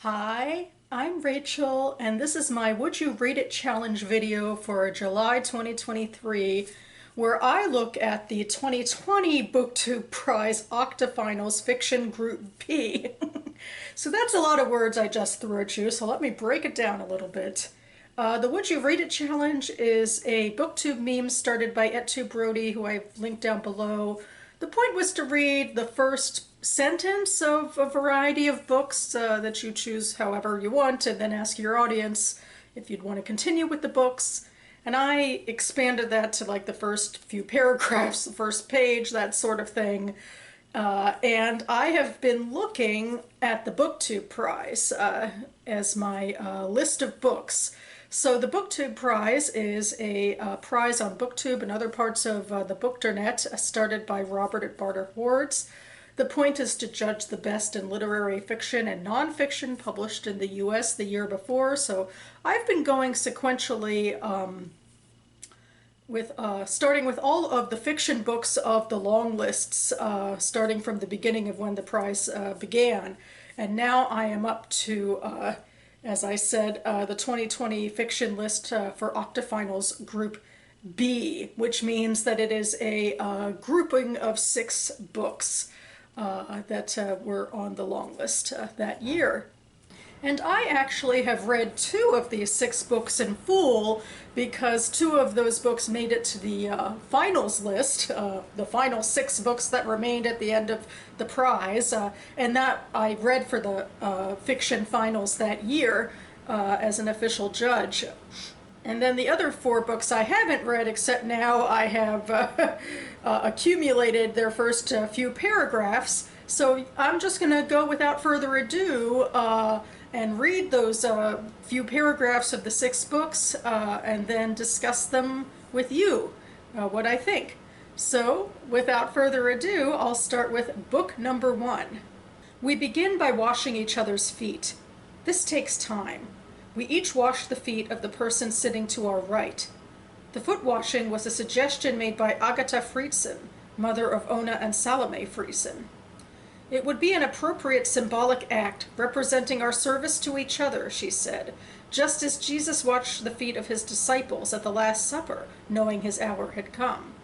Hi, I'm Rachel, and this is my Would You Read It Challenge video for July 2023, where I look at the 2020 BookTube Prize Octafinals Fiction Group B. So that's a lot of words I just threw at you, so let me break it down a little bit. The Would You Read It Challenge is a BookTube meme started by @2Brody, who I've linked down below. The point was to read the first sentence of a variety of books that you choose however you want, and then ask your audience if you'd want to continue with the books. And I expanded that to like the first few paragraphs, the first page, that sort of thing. And I have been looking at the BookTube Prize as my list of books. So the BookTube Prize is a prize on BookTube and other parts of the Bookternet, started by Robert at Barter Hordes. The point is to judge the best in literary fiction and nonfiction published in the US the year before. So I've been going sequentially with starting with all of the fiction books of the long lists, starting from the beginning of when the prize began. And now I am up to, as I said, the 2020 fiction list for Octafinals Group B, which means that it is a grouping of 6 books that were on the long list that year. And I actually have read 2 of these 6 books in full, because 2 of those books made it to the finals list, the final 6 books that remained at the end of the prize, and that I read for the fiction finals that year as an official judge. And then the other 4 books I haven't read, except now I have accumulated their first few paragraphs. So I'm just going to go without further ado and read those few paragraphs of the 6 books and then discuss them with you, what I think. So without further ado, I'll start with book number 1. We begin by washing each other's feet. This takes time. We each wash the feet of the person sitting to our right. The foot washing was a suggestion made by Agatha Friedson, mother of Ona and Salome Friedson. It would be an appropriate symbolic act representing our service to each other, she said, just as Jesus washed the feet of his disciples at the Last Supper, knowing his hour had come.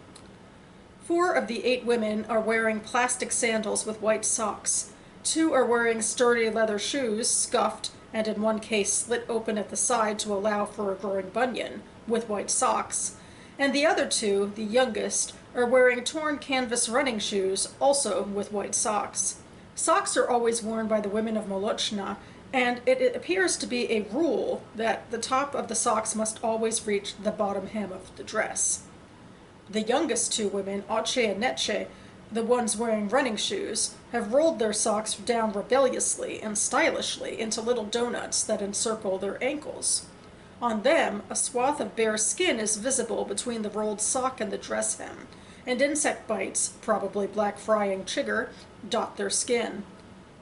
4 of the 8 women are wearing plastic sandals with white socks. 2 are wearing sturdy leather shoes, scuffed, and in one case slit open at the side to allow for a growing bunion, with white socks. And the other 2, the youngest, are wearing torn canvas running shoes, also with white socks. Socks are always worn by the women of Molochna, and it appears to be a rule that the top of the socks must always reach the bottom hem of the dress. The youngest 2 women, Oche and Neche, the ones wearing running shoes, have rolled their socks down rebelliously and stylishly into little donuts that encircle their ankles. On them, a swath of bare skin is visible between the rolled sock and the dress hem, and insect bites, probably black frying chigger, dot their skin.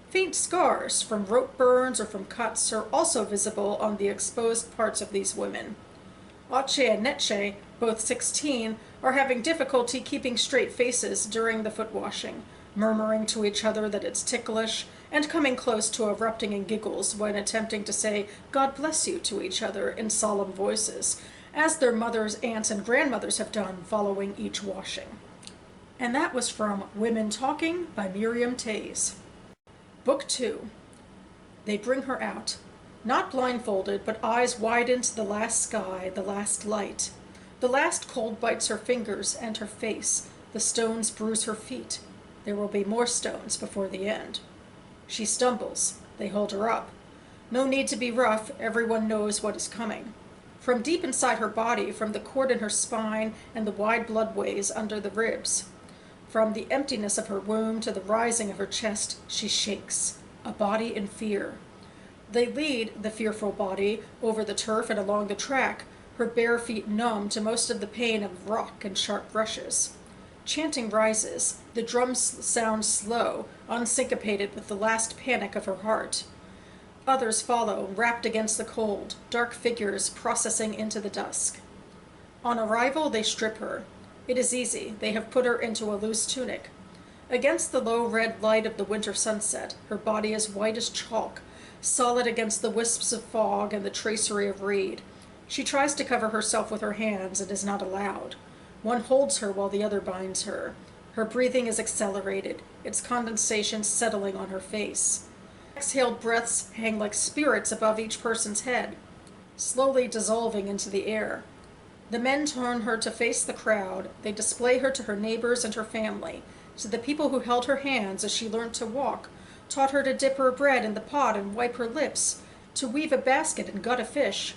Faint scars from rope burns or from cuts are also visible on the exposed parts of these women. Oche and Neche, both 16, are having difficulty keeping straight faces during the foot washing, murmuring to each other that it's ticklish, and coming close to erupting in giggles when attempting to say "God bless you" to each other in solemn voices, as their mothers, aunts, and grandmothers have done following each washing. And that was from Women Talking by Miriam Tays. Book 2. They bring her out. Not blindfolded, but eyes widened to the last sky, the last light. The last cold bites her fingers and her face. The stones bruise her feet. There will be more stones before the end. She stumbles. They hold her up. No need to be rough, everyone knows what is coming. From deep inside her body, from the cord in her spine and the wide bloodways under the ribs. From the emptiness of her womb to the rising of her chest, she shakes, a body in fear. They lead the fearful body over the turf and along the track, her bare feet numb to most of the pain of rock and sharp brushes. Chanting rises, the drums sound slow, unsyncopated with the last panic of her heart. Others follow, wrapped against the cold, dark figures processing into the dusk. On arrival, they strip her. It is easy, they have put her into a loose tunic. Against the low red light of the winter sunset, her body is white as chalk, solid against the wisps of fog and the tracery of reed. She tries to cover herself with her hands and is not allowed. One holds her while the other binds her. Her breathing is accelerated, its condensation settling on her face. Exhaled breaths hang like spirits above each person's head, slowly dissolving into the air. The men turn her to face the crowd. They display her to her neighbors and her family, to the people who held her hands as she learned to walk, taught her to dip her bread in the pot and wipe her lips, to weave a basket and gut a fish.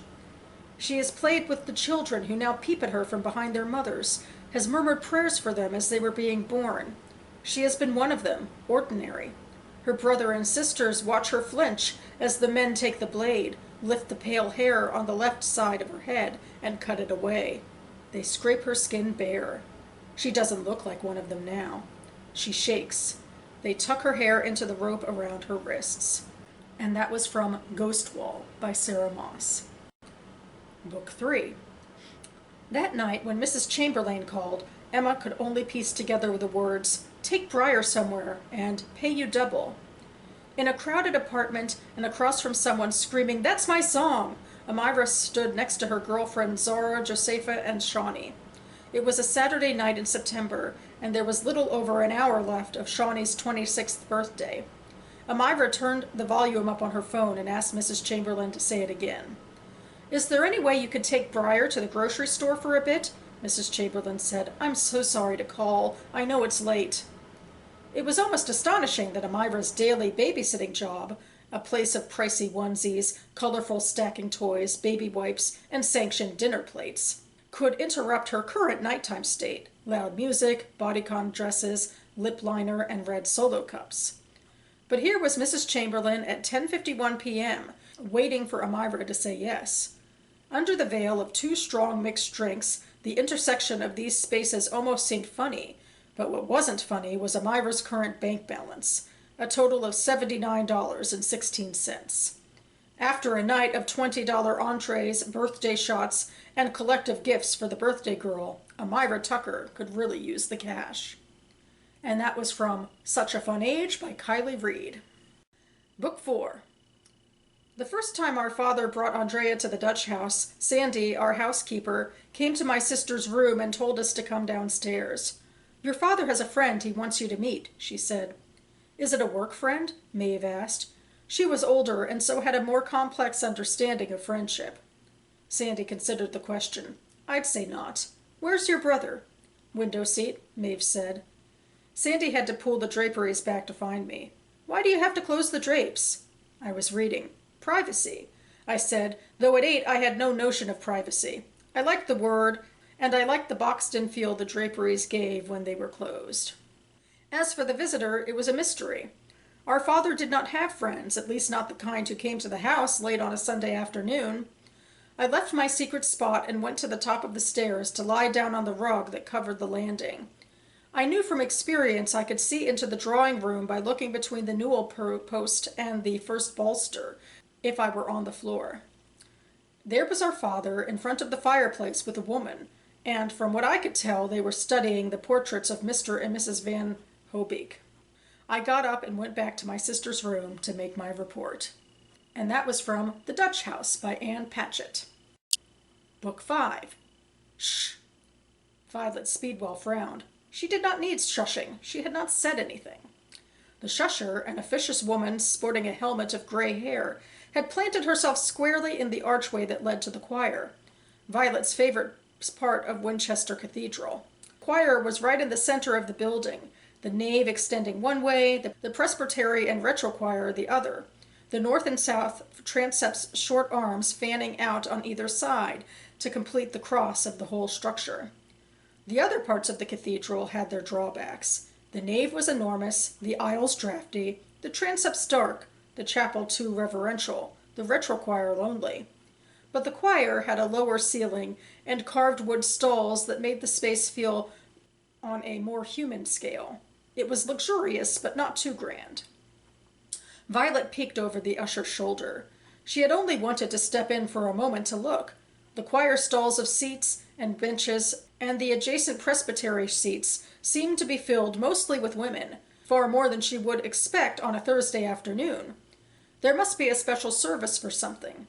She has played with the children who now peep at her from behind their mothers, has murmured prayers for them as they were being born. She has been one of them, ordinary. Her brother and sisters watch her flinch as the men take the blade, lift the pale hair on the left side of her head, and cut it away. They scrape her skin bare. She doesn't look like one of them now. She shakes. They tuck her hair into the rope around her wrists. And that was from Ghost Wall by Sarah Moss. Book 3. That night, when Mrs. Chamberlain called, Emma could only piece together the words, "Take Briar somewhere," and "Pay you double." In a crowded apartment and across from someone screaming, "That's my song!" Amira stood next to her girlfriend Zara, Josepha, and Shawnee. It was a Saturday night in September, and there was little over an hour left of Shawnee's 26th birthday. Amira turned the volume up on her phone and asked Mrs. Chamberlain to say it again. "Is there any way you could take Briar to the grocery store for a bit?" Mrs. Chamberlain said. "I'm so sorry to call. I know it's late." It was almost astonishing that Amira's daily babysitting job, a place of pricey onesies, colorful stacking toys, baby wipes, and sanctioned dinner plates, could interrupt her current nighttime state: loud music, bodycon dresses, lip liner, and red Solo cups. But here was Mrs. Chamberlain at 10:51 p.m., waiting for Amira to say yes. Under the veil of two strong mixed drinks, the intersection of these spaces almost seemed funny, but what wasn't funny was Amira's current bank balance, a total of $79.16. After a night of $20 entrees, birthday shots, and collective gifts for the birthday girl, Amira Tucker could really use the cash. And that was from Such a Fun Age by Kylie Reed. Book 4. The first time our father brought Andrea to the Dutch house, Sandy, our housekeeper, came to my sister's room and told us to come downstairs. "Your father has a friend he wants you to meet," she said. "Is it a work friend?" Maeve asked. She was older and so had a more complex understanding of friendship. Sandy considered the question. "I'd say not. Where's your brother?" "Window seat," Maeve said. Sandy had to pull the draperies back to find me. "Why do you have to close the drapes?" I was reading. "Privacy," I said, though at 8 I had no notion of privacy. I liked the word, and I liked the boxed-in feel the draperies gave when they were closed. As for the visitor, it was a mystery. Our father did not have friends, at least not the kind who came to the house late on a Sunday afternoon. I left my secret spot and went to the top of the stairs to lie down on the rug that covered the landing. I knew from experience I could see into the drawing room by looking between the newel post and the first bolster, if I were on the floor. There was our father in front of the fireplace with a woman, and from what I could tell they were studying the portraits of Mr. and Mrs. Van Hobeek. I got up and went back to my sister's room to make my report. And that was from The Dutch House by Anne Patchett. Book 5. Shh. Violet Speedwell frowned. She did not need shushing. She had not said anything. The shusher, an officious woman sporting a helmet of gray hair, had planted herself squarely in the archway that led to the choir, Violet's favorite part of Winchester Cathedral. The choir was right in the center of the building, the nave extending one way, the presbytery and retrochoir the other, the north and south transept's short arms fanning out on either side to complete the cross of the whole structure. The other parts of the cathedral had their drawbacks. The nave was enormous, the aisles drafty, the transepts dark, the chapel too reverential, the retrochoir lonely. But the choir had a lower ceiling and carved wood stalls that made the space feel on a more human scale. It was luxurious, but not too grand. Violet peeked over the usher's shoulder. She had only wanted to step in for a moment to look. The choir stalls of seats and benches and the adjacent presbytery seats seemed to be filled mostly with women, far more than she would expect on a Thursday afternoon. There must be a special service for something.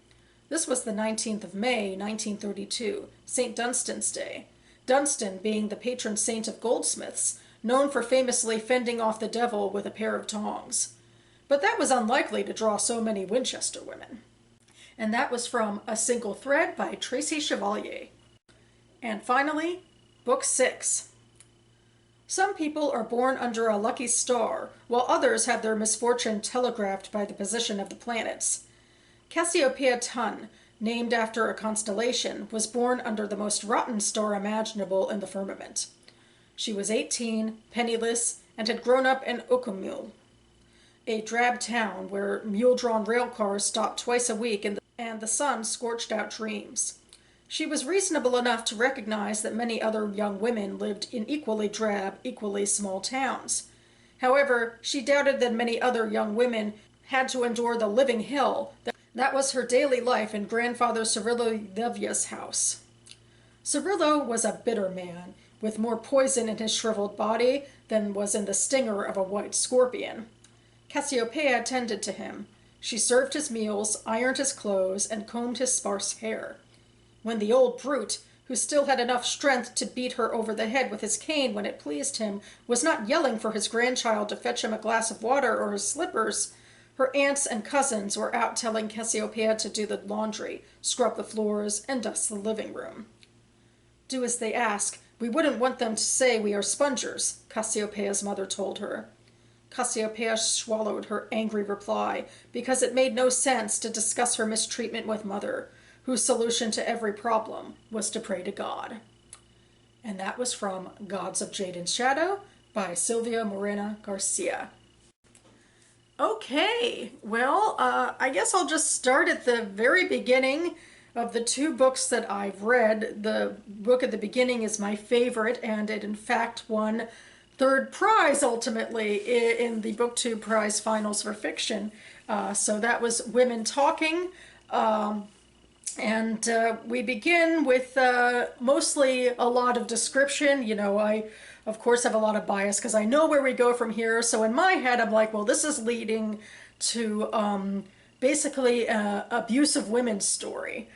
This was the 19th of May, 1932, St. Dunstan's Day. Dunstan being the patron saint of goldsmiths, known for famously fending off the devil with a pair of tongs. But that was unlikely to draw so many Winchester women. And that was from A Single Thread by Tracy Chevalier. And finally, Book 6. Some people are born under a lucky star, while others have their misfortune telegraphed by the position of the planets. Cassiopeia Tun, named after a constellation, was born under the most rotten star imaginable in the firmament. She was 18, penniless, and had grown up in Octafinals, a drab town where mule-drawn rail cars stopped twice a week and the sun scorched out dreams. She was reasonable enough to recognize that many other young women lived in equally drab, equally small towns. However, she doubted that many other young women had to endure the living hell that was her daily life in Grandfather Cyrillo Levya's house. Cyrillo was a bitter man, with more poison in his shriveled body than was in the stinger of a white scorpion. Cassiopeia attended to him. She served his meals, ironed his clothes, and combed his sparse hair. When the old brute, who still had enough strength to beat her over the head with his cane when it pleased him, was not yelling for his grandchild to fetch him a glass of water or his slippers, her aunts and cousins were out telling Cassiopeia to do the laundry, scrub the floors, and dust the living room. Do as they ask. We wouldn't want them to say we are spongers, Cassiopeia's mother told her. Cassiopeia swallowed her angry reply, because it made no sense to discuss her mistreatment with Mother, whose solution to every problem was to pray to God. And that was from Gods of Jade and Shadow by Silvia Morena Garcia. Okay, well, I guess I'll just start at the very beginning of the two books that I've read. The book at the beginning is my favorite, and it in fact won third prize ultimately in the BookTube Prize Finals for Fiction. So that was Women Talking. And we begin with mostly a lot of description. You know, I, of course, have a lot of bias because I know where we go from here. So in my head, I'm like, well, this is leading to basically an abusive women's story,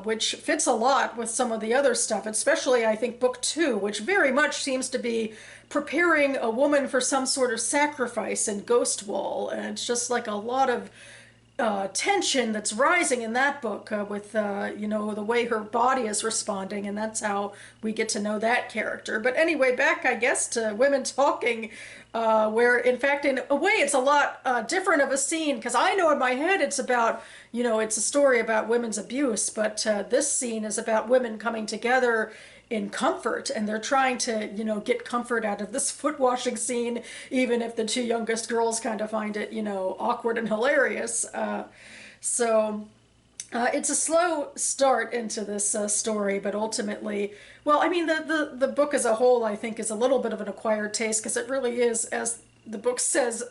which fits a lot with some of the other stuff, especially, I think, Book 2, which very much seems to be preparing a woman for some sort of sacrifice in Ghost Wall. And it's just like a lot of tension that's rising in that book with, you know, the way her body is responding, and that's how we get to know that character. But anyway, back, I guess, to Women Talking, where, in fact, in a way, it's a lot different of a scene, because I know in my head it's about, you know, it's a story about women's abuse, but this scene is about women coming together in comfort, and they're trying to, you know, get comfort out of this foot washing scene, even if the two youngest girls kind of find it, you know, awkward and hilarious. So it's a slow start into this story, but ultimately, well, I mean, the book as a whole, I think, is a little bit of an acquired taste, because it really is, as the book says,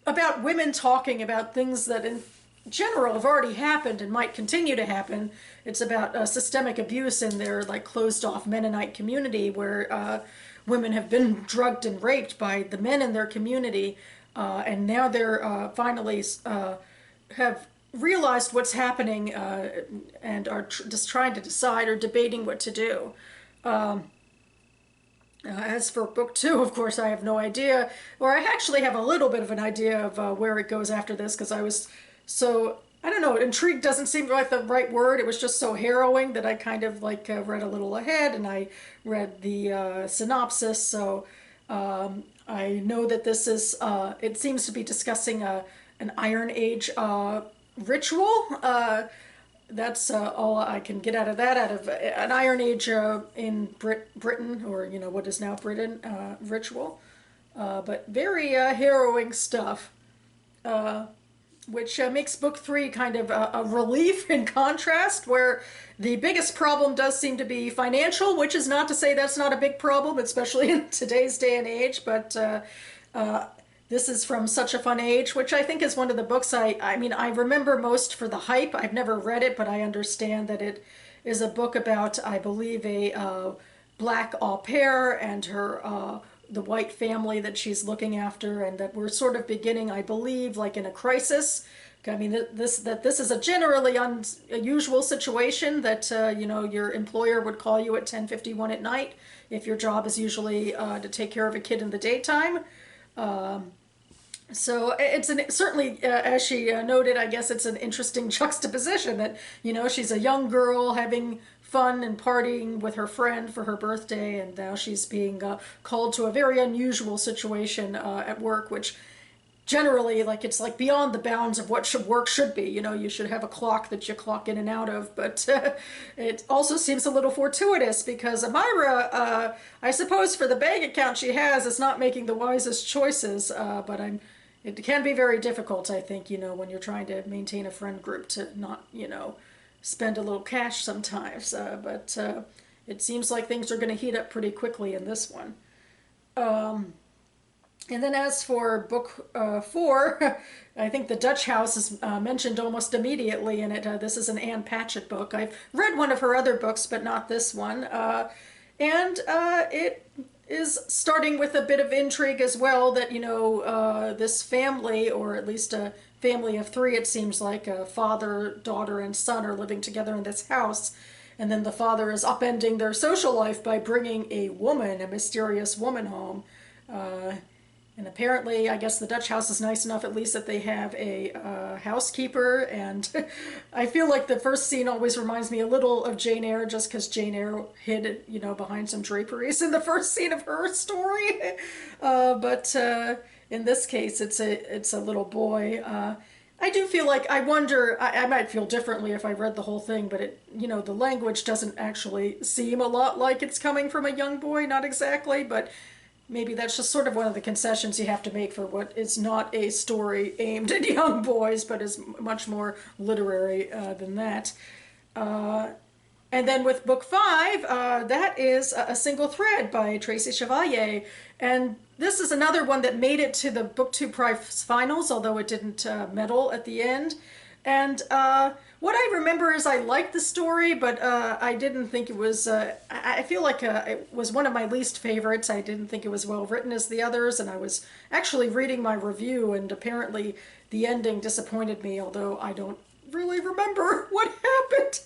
about women talking about things that in general have already happened and might continue to happen. It's about systemic abuse in their like closed off Mennonite community, where women have been drugged and raped by the men in their community, and now they're finally have realized what's happening and are just trying to decide or debating what to do. As for Book 2, of course, I have no idea, or I actually have a little bit of an idea of where it goes after this, because I was so, I don't know, intrigued doesn't seem like the right word. It was just so harrowing that I kind of like read a little ahead, and I read the synopsis. So I know that this is, it seems to be discussing an Iron Age ritual. That's all I can get out of that, out of an Iron Age in Britain, or, you know, what is now Britain, ritual. But very harrowing stuff. Which makes Book 3 kind of a relief in contrast, where the biggest problem does seem to be financial, which is not to say that's not a big problem, especially in today's day and age, but this is from Such a Fun Age, which I think is one of the books I mean, I remember most for the hype. I've never read it, but I understand that it is a book about, I believe, a black au pair and her the white family that she's looking after, and that we're sort of beginning, I believe, like in a crisis I mean, this is a generally unusual situation that your employer would call you at 10:51 at night if your job is usually to take care of a kid in the daytime. So certainly, as she noted, I guess it's an interesting juxtaposition that she's a young girl having fun and partying with her friend for her birthday, and now she's being called to a very unusual situation at work, which generally, like, it's like beyond the bounds of what work should be. You should have a clock that you clock in and out of, but it also seems a little fortuitous because Amira, I suppose for the bank account she has, is not making the wisest choices, but it can be very difficult, I think, when you're trying to maintain a friend group to not, spend a little cash sometimes. But it seems like things are going to heat up pretty quickly in this one. And then as for book 4, I think the Dutch House is mentioned almost immediately in it. This is an Anne Patchett book. I've read one of her other books, but not this one. And it is starting with a bit of intrigue as well that, this family, or at least a family of 3, it seems like, a father, daughter, and son are living together in this house. And then the father is upending their social life by bringing a mysterious woman home. And apparently, I guess the Dutch house is nice enough at least that they have a housekeeper. And I feel like the first scene always reminds me a little of Jane Eyre, just because Jane Eyre hid, behind some draperies in the first scene of her story. But in this case, it's a little boy. I do feel like, I wonder, I might feel differently if I read the whole thing, but the language doesn't actually seem a lot like it's coming from a young boy, not exactly, but maybe that's just sort of one of the concessions you have to make for what is not a story aimed at young boys, but is much more literary than that. And then with book 5, that is A Single Thread by Tracy Chevalier. And this is another one that made it to the Book 2 Prize finals, although it didn't medal at the end. And what I remember is I liked the story, but I didn't think it was, I feel like it was one of my least favorites. I didn't think it was well written as the others, and I was actually reading my review, and apparently the ending disappointed me, although I don't really remember what happened.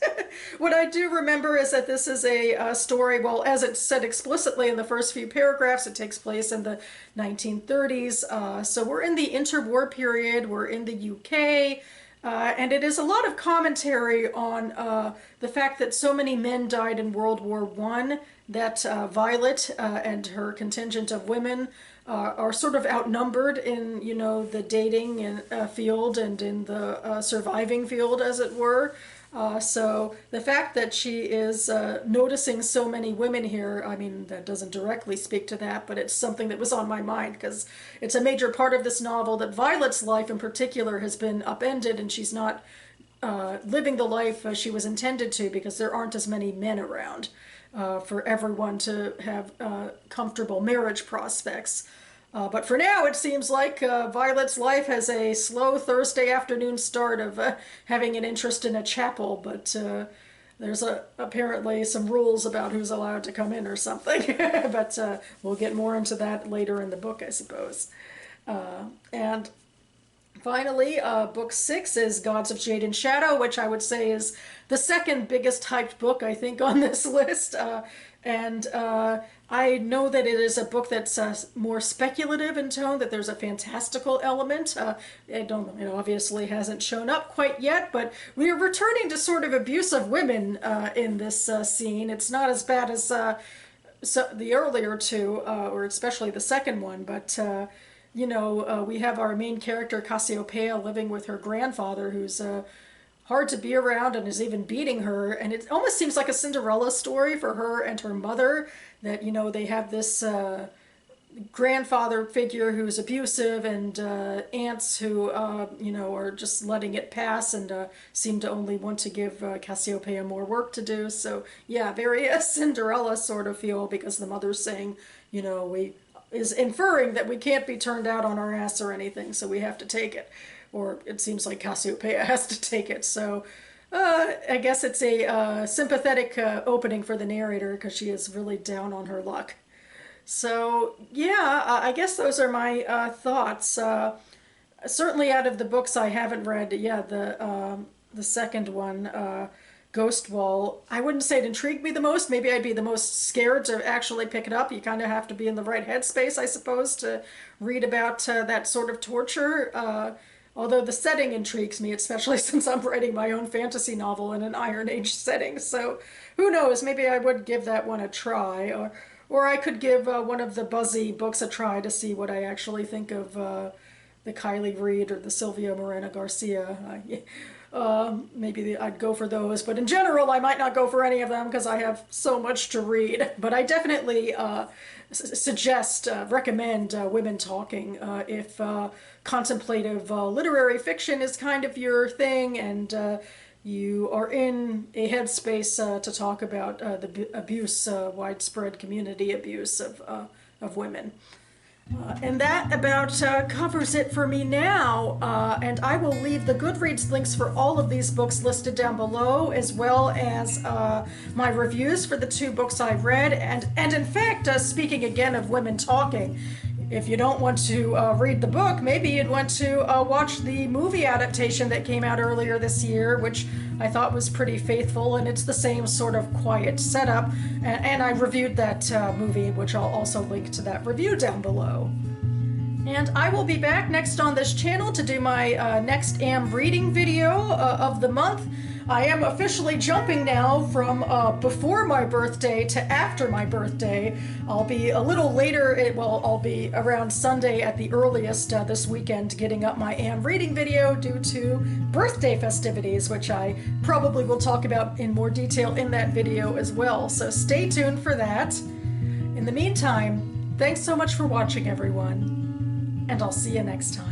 What I do remember is that this is a story, well, as it said explicitly in the first few paragraphs, it takes place in the 1930s. So we're in the interwar period, we're in the UK. And it is a lot of commentary on the fact that so many men died in World War I, that Violet and her contingent of women are sort of outnumbered in, the dating and field and in the surviving field, as it were. So the fact that she is noticing so many women here, I mean, that doesn't directly speak to that, but it's something that was on my mind because it's a major part of this novel that Violet's life in particular has been upended, and she's not living the life she was intended to because there aren't as many men around for everyone to have comfortable marriage prospects. But for now, it seems like Violet's life has a slow Thursday afternoon start of having an interest in a chapel, but there's apparently some rules about who's allowed to come in or something. But we'll get more into that later in the book, I suppose. And finally, book 6 is Gods of Jade and Shadow, which I would say is the second biggest hyped book, I think, on this list. And I know that it is a book that's more speculative in tone, that there's a fantastical element. It obviously hasn't shown up quite yet, but we are returning to sort of abuse of women in this scene. It's not as bad as the earlier two, or especially the second one, but we have our main character, Cassiopeia, living with her grandfather, who's hard to be around and is even beating her. And it almost seems like a Cinderella story for her and her mother, that, they have this grandfather figure who's abusive, and aunts who, are just letting it pass and seem to only want to give Cassiopeia more work to do. So, yeah, very Cinderella sort of feel, because the mother's saying, is inferring that we can't be turned out on our ass or anything, so we have to take it. Or it seems like Cassiopeia has to take it. So I guess it's a sympathetic opening for the narrator, because she is really down on her luck. So yeah, I guess those are my thoughts. Certainly out of the books I haven't read, yeah, the second one, Ghost Wall, I wouldn't say it intrigued me the most. Maybe I'd be the most scared to actually pick it up. You kind of have to be in the right headspace, I suppose, to read about that sort of torture. Although the setting intrigues me, especially since I'm writing my own fantasy novel in an Iron Age setting. So who knows? Maybe I would give that one a try, or I could give one of the Buzzy books a try to see what I actually think of the Kylie Reed or the Silvia Morena Garcia. Maybe I'd go for those, but in general, I might not go for any of them because I have so much to read. But I definitely suggest, recommend Women Talking if contemplative literary fiction is kind of your thing and you are in a headspace to talk about the abuse, widespread community abuse of women. And that about covers it for me now. And I will leave the Goodreads links for all of these books listed down below, as well as my reviews for the 2 books I read. And in fact, speaking again of Women Talking, if you don't want to read the book, maybe you'd want to watch the movie adaptation that came out earlier this year, which I thought was pretty faithful, and it's the same sort of quiet setup. And I reviewed that movie, which I'll also link to that review down below. And I will be back next on this channel to do my next AM reading video of the month. I am officially jumping now from before my birthday to after my birthday. I'll be a little later, I'll be around Sunday at the earliest this weekend getting up my AM reading video due to birthday festivities, which I probably will talk about in more detail in that video as well. So stay tuned for that. In the meantime, thanks so much for watching, everyone, and I'll see you next time.